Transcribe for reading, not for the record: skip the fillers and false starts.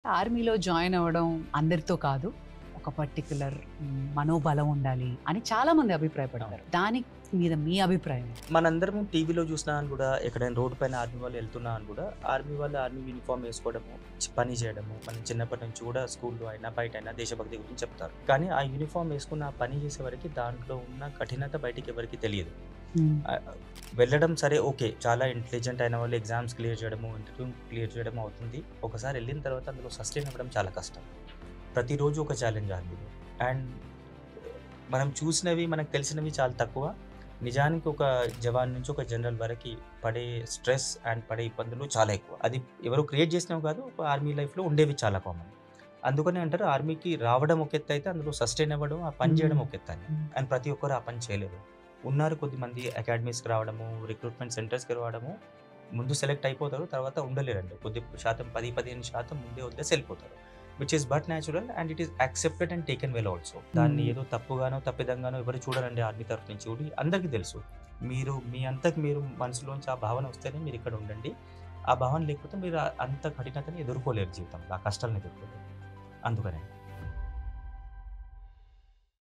ఆర్మీలో జాయిన్ అవ్వడం అందరితో కాదు. ఒక పర్టిక్యులర్ మనోబలం ఉండాలి అని చాలామంది అభిప్రాయపడతారు. దాని మీద మీ అభిప్రాయం? మనందరం టీవీలో చూసినా అని కూడా ఎక్కడైనా రోడ్డు పైన ఆర్మీ వాళ్ళు వెళ్తున్నా అని కూడా ఆర్మీ వాళ్ళు ఆర్మీ యూనిఫామ్ వేసుకోవడము, పని చేయడము, మనం చిన్నప్పటి నుంచి కూడా స్కూల్లో అయినా బయట అయినా దేశభక్తి గురించి చెప్తారు. కానీ ఆ యూనిఫామ్ వేసుకున్న ఆ పని చేసే వరకు దాంట్లో ఉన్న కఠినత బయటికి ఎవరికి తెలియదు. హ్మ్. వెళ్ళడం సరే ఓకే. చాలా ఇంటెలిజెంట్ అయిన వాళ్ళు ఎగ్జామ్స్ క్లియర్ చేయడము, ఇంటర్వ్యూ క్లియర్ చేయడం అవుతుంది. ఒకసారి వెళ్ళిన తర్వాత అందులో సస్టైన్ అవ్వడం చాలా కష్టం. ప్రతిరోజు ఒక ఛాలెంజ్ ఆర్మీలో. అండ్ మనం చూసినవి, మనకు తెలిసినవి చాలా తక్కువ. నిజానికి ఒక జవాన్ నుంచి ఒక జనరల్ వరకి పడే స్ట్రెస్ అండ్ పడే ఇబ్బందులు చాలా ఎక్కువ. అది ఎవరో క్రియేట్ చేసినవి కాదు. ఒక ఆర్మీ లైఫ్‌లో ఉండేవి చాలా కామన్. అందుకనే అంటారు ఆర్మీకి రావడం ఒక ఎత్తయితే అందులో సస్టైన్ అవ్వడం, ఆ పని చేయడం హ్మ్. ఒక ఎత్తని. హ్మ్. అండ్ ప్రతి ఒక్కరు ఆ పని చేయలేరు. ఉన్నారు కొద్దిమంది అకాడమీస్‌కి రావడము, రిక్రూట్‌మెంట్ సెంటర్స్‌కి రావడము, ముందు సెలెక్ట్ అయిపోతారు. తర్వాత ఉండలేరండి. కొద్ది శాతం 10, 15% ముందే వదిలేసి వెళ్ళిపోతారు. Which is but natural and it is accepted and taken well also. దాన్ని హ్మ్. ఏదో తప్పుగానో, తప్పిదంగానో ఎవరు చూడరండి ఆర్మీ తరఫు నుంచి చూడి అందరికీ తెలుసు. మీరు మీ అంతకు మీరు మనసులోంచి ఆ భావన వస్తేనే మీరిక్కడ ఉండండి. ఆ భావన లేకపోతే మీరు అంత కఠినతని ఎదుర్కోలేరు జీవితంలో. ఆ కష్టాలను ఎదుర్కోలేరు. అందుకనే.